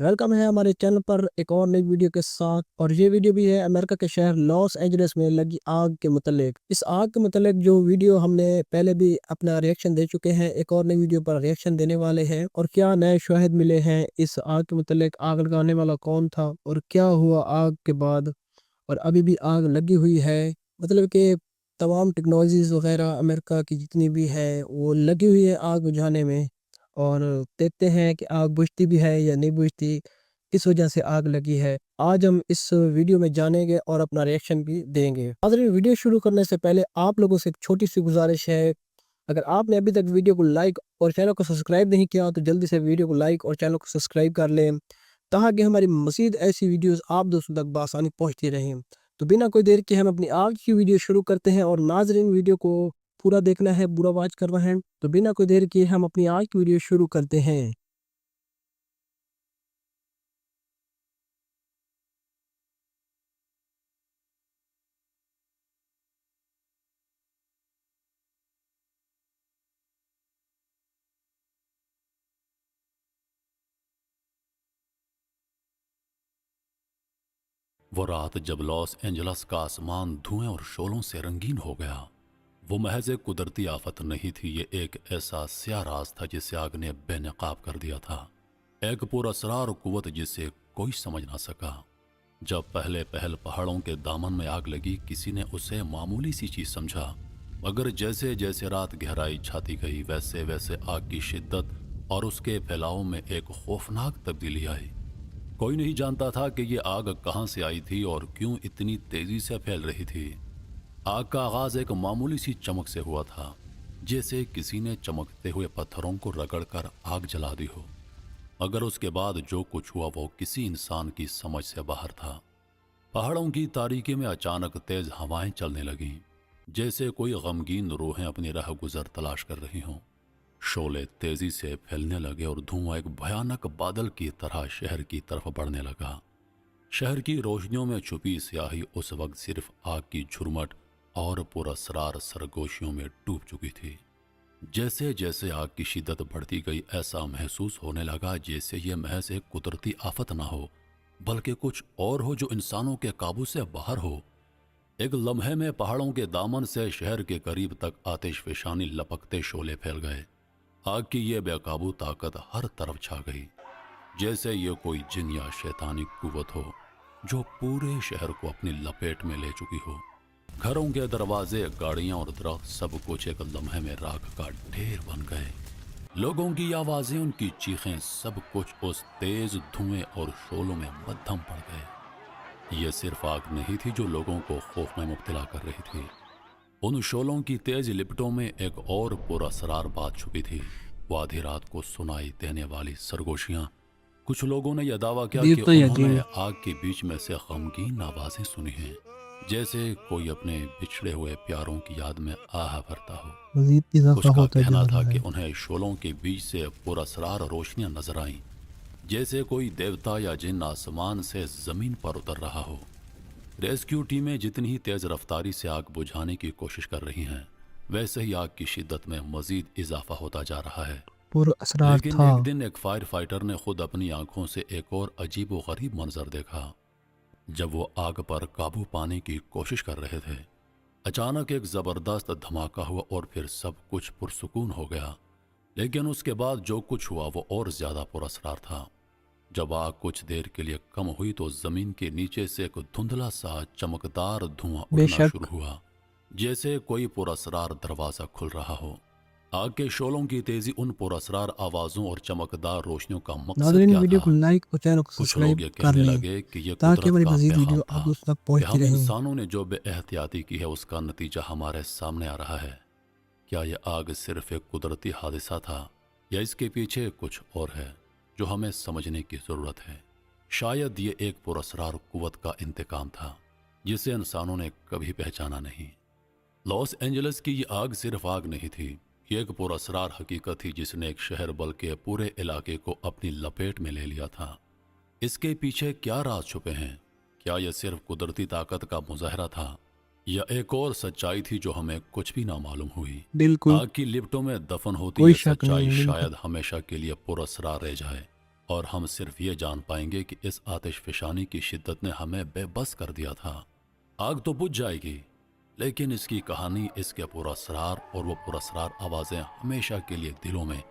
Welcome है हमारे channel पर एक और नई वीडियो के साथ। और ये वीडियो भी है अमेरिका के शहर लॉस एंजलिस में लगी आग के मुतल्लिक। इस आग के मुतल्लिक जो वीडियो हमने पहले भी अपना रिएक्शन दे चुके हैं, एक और नई वीडियो पर रिएक्शन देने वाले हैं। और क्या नए शवाहिद मिले हैं इस आग के मुतल्लिक, आग लगाने वाला कौन था और क्या हुआ आग के बाद, और अभी भी आग लगी हुई है। मतलब कि तमाम टेक्नोलॉजीज़ वगैरह अमेरिका की जितनी भी है वो लगी हुई है आग बुझाने में। और देखते हैं कि आग बुझती भी है या नहीं बुझती, किस वजह से आग लगी है। आज हम इस वीडियो में जानेंगे और अपना रिएक्शन भी देंगे। नाज़रीन, वीडियो शुरू करने से पहले आप लोगों से एक छोटी सी गुजारिश है, अगर आपने अभी तक वीडियो को लाइक और चैनल को सब्सक्राइब नहीं किया तो जल्दी से वीडियो को लाइक और चैनल को सब्सक्राइब कर लें, ताकि हमारी मज़ीद ऐसी वीडियोस आप दोस्तों तक बआसानी पहुंचती रहें। तो बिना कोई देर के हम अपनी आज की वीडियो शुरू करते हैं। और नाज़रीन, वीडियो को पूरा देखना है, बुरा वाच करना है। तो बिना कोई देर किए हम अपनी आज की वीडियो शुरू करते हैं। वो रात जब लॉस एंजलस का आसमान धुएं और शोलों से रंगीन हो गया, वो महज एक कुदरती आफत नहीं थी। ये एक ऐसा स्या राज था जिसे आग ने बेनकाब कर दिया था। एक पुरअसरार कुव्वत जिसे कोई समझ ना सका। जब पहले पहल पहाड़ों के दामन में आग लगी, किसी ने उसे मामूली सी चीज समझा, मगर जैसे जैसे रात गहराई छाती गई, वैसे वैसे आग की शिद्दत और उसके फैलाव में एक खौफनाक तब्दीली आई। कोई नहीं जानता था कि ये आग कहां से आई थी और क्यों इतनी तेजी से फैल रही थी। आग का आगाज एक मामूली सी चमक से हुआ था, जैसे किसी ने चमकते हुए पत्थरों को रगड़कर आग जला दी हो। मगर उसके बाद जो कुछ हुआ वो किसी इंसान की समझ से बाहर था। पहाड़ों की तारीकी में अचानक तेज हवाएं चलने लगीं, जैसे कोई गमगीन रूहें अपनी राह गुजर तलाश कर रही हों। शोले तेजी से फैलने लगे और धुआं एक भयानक बादल की तरह शहर की तरफ बढ़ने लगा। शहर की रोशनियों में छुपी स्याही उस वक्त सिर्फ आग की झुरमट और पुरअसरार सरगोशियों में डूब चुकी थी। जैसे जैसे आग की शिद्दत बढ़ती गई, ऐसा महसूस होने लगा जैसे यह महज एक कुदरती आफत ना हो, बल्कि कुछ और हो जो इंसानों के काबू से बाहर हो। एक लम्हे में पहाड़ों के दामन से शहर के करीब तक आतिशफशानी लपकते शोले फैल गए। आग की ये बेकाबू ताकत हर तरफ छा गई, जैसे ये कोई जिन या शैतानी कुव्वत हो जो पूरे शहर को अपनी लपेट में ले चुकी हो। घरों के दरवाजे, गाड़ियां और दरख्त, सब कुछ एक लम्हे में राख का ढेर बन गए। लोगों की आवाजें, उनकी चीखें, सब कुछ उस तेज धुएं और शोलों में मद्धम पड़ गए। ये सिर्फ आग नहीं थी जो लोगों को खौफ में मुब्तला कर रही थी। उन शोलों की तेज लिपटों में एक और पुरअसरार बात छुपी थी। वो आधी रात को सुनाई देने वाली सरगोशियां। कुछ लोगों ने यह दावा किया कि उन्होंने आग के बीच में से गमगीन आवाजें सुनी हैं, जैसे कोई अपने बिछड़े हुए प्यारों की याद में आह भरता हो। कुछ का कहना था कि उन्हें शोलों के बीच से पुरअसरार रोशनियां नजर आईं, जैसे कोई देवता या जिन आसमान से जमीन पर उतर रहा हो। रेस्क्यू टीमें जितनी ही तेज रफ्तारी से आग बुझाने की कोशिश कर रही हैं, वैसे ही आग की शिद्दत में मजीद इजाफा होता जा रहा है। लेकिन एक दिन एक फायर फाइटर ने खुद अपनी आंखों से एक और अजीब व गरीब मंजर देखा। जब वो आग पर काबू पाने की कोशिश कर रहे थे, अचानक एक जबरदस्त धमाका हुआ और फिर सब कुछ पुरसुकून हो गया। लेकिन उसके बाद जो कुछ हुआ वो और ज्यादा पुरअसरार था। जब आग कुछ देर के लिए कम हुई तो जमीन के नीचे से एक धुंधला सा चमकदार धुआं उठना शुरू हुआ, जैसे कोई पुरअसरार दरवाजा खुल रहा हो। आग के शोलों की तेजी, उन पुरअसरार आवाजों और चमकदार रोशनियों का मकसद क्या वीडियो था? को लाइक और चैनल को कुछ लोग ये सब्सक्राइब कर कहने लें, लगे कि ये ताकि कुदरत हमारी का मजीद पैगाम वीडियो था आप दोस्तों तक कि पहुंचती हम रहें। इंसानों ने जो बेएहतियाती की है उसका नतीजा हमारे सामने आ रहा है। क्या यह आग सिर्फ एक कुदरती हादसा था या इसके पीछे कुछ और है जो हमें समझने की जरूरत है? शायद ये एक पुरअसरार कुव्वत का इंतकाम था जिसे इंसानों ने कभी पहचाना नहीं। लॉस एंजलिस की ये आग सिर्फ आग नहीं थी, ये एक पुरअसरार हकीकत थी जिसने एक शहर बल्कि पूरे इलाके को अपनी लपेट में ले लिया था। इसके पीछे क्या राज छुपे हैं? क्या यह सिर्फ कुदरती ताकत का मुजाहरा था या एक और सच्चाई थी जो हमें कुछ भी ना मालूम हुई? आग की लिपटों में दफन होती ये सच्चाई शायद हमेशा के लिए पुरअसरार रह जाए और हम सिर्फ ये जान पाएंगे कि इस आतिश फिशानी की शिद्दत ने हमें बेबस कर दिया था। आग तो बुझ जाएगी, लेकिन इसकी कहानी, इसके पुरस्रार और वो पुरस्रार आवाज़ें हमेशा के लिए दिलों में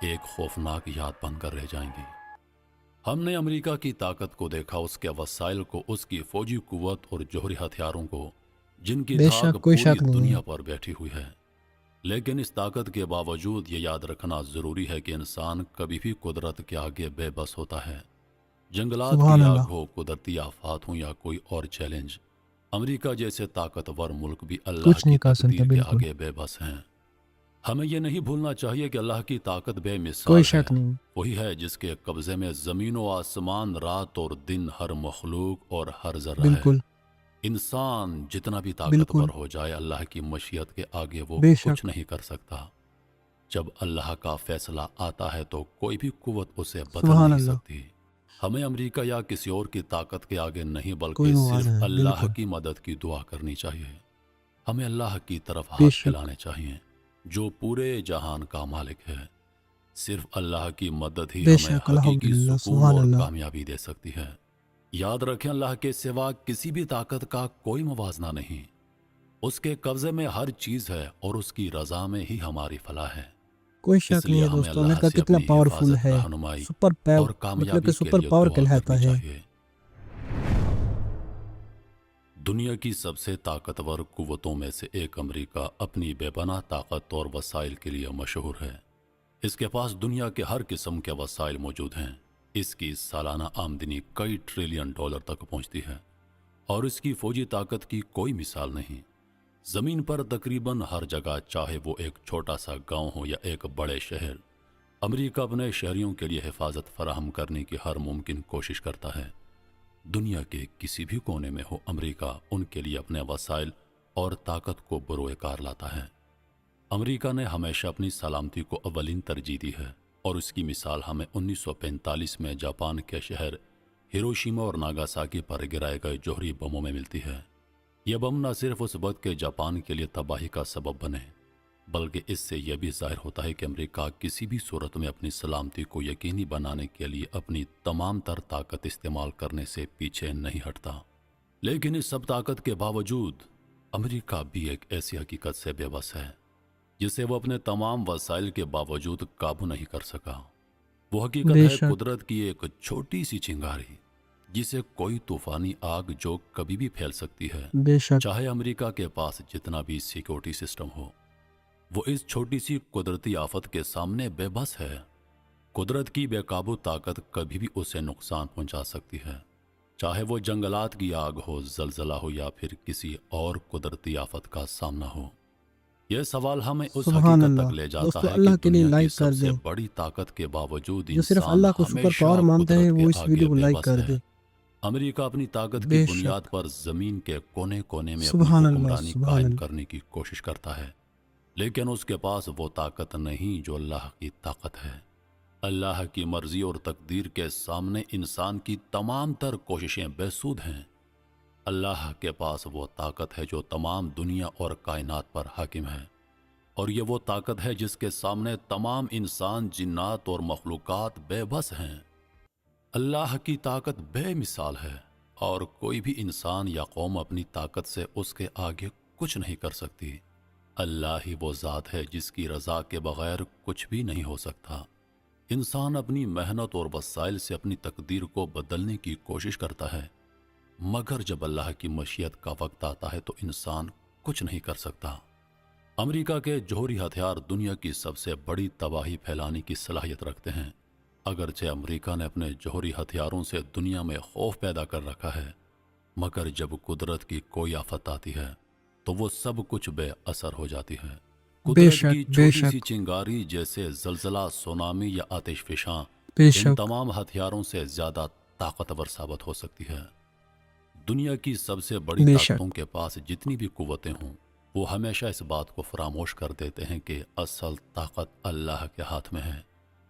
एक खौफनाक याद बनकर रह जाएंगी। हमने अमेरिका की ताकत को देखा, उसके वसाइल को, उसकी फौजी कुव्वत और जौहरी हथियारों को, जिनकी बेशक धाक कोई पूरी शक नहीं दुनिया है। पर बैठी हुई है। लेकिन इस ताकत के बावजूद ये याद रखना ज़रूरी है कि इंसान कभी भी कुदरत के आगे बेबस होता है। जंगलात सुभान की आग अल्लाह। हो, कुदरती आफात हो या कोई और चैलेंज, अमेरिका जैसे ताकतवर मुल्क भी अल्लाह कुछ की नहीं कर सकता, तकदीर के बिल्कुल आगे बेबस हैं। हमें ये नहीं भूलना चाहिए कि अल्लाह की ताकत कोई बेमिसाल है। शक नहीं। वही है जिसके कब्जे में ज़मीन व आसमान, रात और दिन, हर मखलूक और हर ज़र्रा है। बिल्कुल इंसान जितना भी ताकतवर बिल्कुल हो जाए, अल्लाह की मशीयत के आगे वो कुछ बेशक। नहीं कर सकता। जब अल्लाह का फैसला आता है तो कोई भी कुव्वत उसे बदल सुभान नहीं अल्लाह। सकती। हमें अमेरिका या किसी और की ताकत के आगे नहीं, कोई बल्कि मुआवजा सिर्फ है, अल्लाह बिल्कुल की मदद की दुआ करनी चाहिए। हमें अल्लाह की तरफ हाथ बेशक। फैलाने चाहिए, जो पूरे जहान का मालिक है। सिर्फ अल्लाह की मदद ही हमें बेशक हकीकी अल्हम्दुलिल्लाह सुकून सुभान और अल्लाह। कामयाबी दे सकती है। याद रखें, अल्लाह के सिवा किसी भी ताकत का कोई मुवाजना नहीं। उसके कब्जे में हर चीज़ है और उसकी रजा में ही हमारी फलाह है। कोई शक नहीं इसलिए है हमें दोस्तों, अल्लाह अमेरिका से कितना अपनी पावरफुल हिफाजत, है। रहनुमाई सुपर पावर, और मतलब कि कामयाबी के सुपर लिए पावर दुआ कहलाता करनी है। चाहिए। दुनिया की सबसे ताकतवर कुव्वतों में से एक अमेरिका अपनी बेपनाह ताकत और वसाइल के लिए मशहूर है। इसके पास दुनिया के हर किस्म के वसाइल मौजूद हैं। इसकी सालाना आमदनी कई ट्रिलियन डॉलर तक पहुंचती है और इसकी फौजी ताकत की कोई मिसाल नहीं। जमीन पर तकरीबन हर जगह, चाहे वो एक छोटा सा गांव हो या एक बड़े शहर, अमेरिका अपने शहरियों के लिए हिफाजत फराहम करने की हर मुमकिन कोशिश करता है। दुनिया के किसी भी कोने में हो, अमेरिका उनके लिए अपने वसाइल और ताकत को बरोएकार लाता है। अमेरिका ने हमेशा अपनी सलामती को अव्वलीन तरजीह दी है और उसकी मिसाल हमें 1945 में जापान के शहर हिरोशिमा और नागासाकी पर गिराए गए जौहरी बमों में मिलती है। यह बम न सिर्फ उस वक्त के जापान के लिए तबाही का सबब बने, बल्कि इससे यह भी जाहिर होता है कि अमेरिका किसी भी सूरत में अपनी सलामती को यकीनी बनाने के लिए अपनी तमाम तर ताकत इस्तेमाल करने से पीछे नहीं हटता। लेकिन इस सब ताकत के बावजूद अमेरिका भी एक ऐसी हकीकत से बेबस है जिसे वो अपने तमाम वसाइल के बावजूद काबू नहीं कर सका। वो हकीकत है बेशक कुदरत की एक छोटी सी चिंगारी, जिसे कोई तूफानी आग जो कभी भी फैल सकती है। बेशक चाहे अमेरिका के पास जितना भी सिक्योरिटी सिस्टम हो, वो इस छोटी सी कुदरती आफत के सामने बेबस है। कुदरत की बेकाबू ताकत कभी भी उसे नुकसान पहुंचा सकती है, चाहे वो जंगलात की आग हो, जलजला हो या फिर किसी और कुदरती आफत का सामना हो। यह सवाल हमें उस सुभान हकीकत अल्लाह। तक ले जाता दोस्तों है कि अल्लाह के लिए दुनिया की लाइक कर सबसे दें। बड़ी ताकत के बावजूद जो सिर्फ इंसान अल्लाह को सुपर हमेशा पावर मानते हैं कुदरत के वो इस आगे वीडियो को लाइक बेबस कर है। दे। अमेरिका अपनी ताकत की बुनियाद बेशक पर जमीन के कोने कोने में अपनी सुभान अल्लाह हुक्मरानी सुभान कायम अल्लाह। करने की कोशिश करता है, लेकिन उसके पास वो ताकत नहीं जो अल्लाह की ताकत है। अल्लाह की मर्जी और तकदीर के सामने इंसान की तमाम तर कोशिशें बेसूद हैं। अल्लाह के पास वो ताकत है जो तमाम दुनिया और कायनात पर हाकिम है, और ये वो ताकत है जिसके सामने तमाम इंसान, जिन्नात और मखलूकात बेबस हैं। अल्लाह की ताकत बेमिसाल है और कोई भी इंसान या कौम अपनी ताकत से उसके आगे कुछ नहीं कर सकती। अल्लाह ही वो ज़ात है जिसकी रज़ा के बगैर कुछ भी नहीं हो सकता। इंसान अपनी मेहनत और वसाइल से अपनी तकदीर को बदलने की कोशिश करता है, मगर जब अल्लाह की मशीयत का वक्त आता है तो इंसान कुछ नहीं कर सकता। अमेरिका के जौहरी हथियार दुनिया की सबसे बड़ी तबाही फैलाने की सलाहियत रखते हैं। अगरचे अमेरिका ने अपने जौहरी हथियारों से दुनिया में खौफ पैदा कर रखा है, मगर जब कुदरत की कोई आफत आती है तो वो सब कुछ बेअसर हो जाती है। कुदरत बेशक की छोटी सी बेशक चिंगारी जैसे जलजला, सुनामी या आतिशफिशां इन बेशक तमाम हथियारों से ज्यादा ताकतवर साबित हो सकती है। दुनिया की सबसे बड़ी बेशक ताकतों के पास जितनी भी कुव्वतें हों, वो हमेशा इस बात को फरामोश कर देते हैं कि असल ताकत अल्लाह के हाथ में है।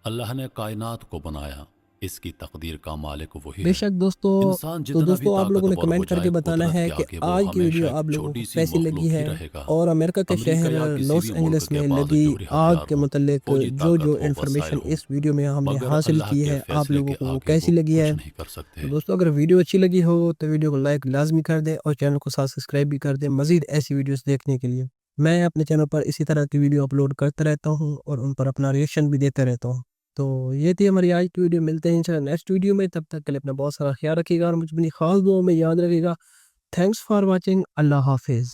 अल्लाह ने कायनात को बनाया, इसकी तकदीर का मालिक वही है। बेशक दोस्तों, इंसान तो जितना भी दोस्तों आप लोगों ने ताकतवर हो कमेंट करके जाए, बताना कुदरत है के कि आगे वो आज की वीडियो हमेशा एक आप लोगों को छोटी सी कैसी लगी मखलूक ही है रहेगा। और अमेरिका के अमेरिका या शहर किसी लॉस भी एंजलिस मुल्क के में पास लगी जोहरी आग हथियार के हो, मतलब फौजी जो ताकत हो, इन्फॉर्मेशन वसाइल हो, इस वीडियो में हमने मगर हासिल अल्लाह की के है आप फैसले लोगों के को वो आगे कैसी वो लगी कुछ है। नहीं कर सकते। तो दोस्तों अगर वीडियो अच्छी लगी हो तो वीडियो को लाइक लाजमी कर दें और चैनल को सब्सक्राइब भी कर दें मज़ीद ऐसी वीडियोस देखने के लिए। मैं अपने चैनल पर इसी तरह की वीडियो अपलोड करता रहता हूँ और उन पर अपना रिएक्शन भी देता रहता हूँ। तो ये थी हमारी आज की वीडियो, मिलते हैं इंशाल्लाह नेक्स्ट वीडियो में। तब तक के लिए अपना बहुत सारा ख्याल रखिएगा और मुझे अपनी खास दुआओं में याद रखिएगा। Thanks for watching. अल्लाह हाफिज़।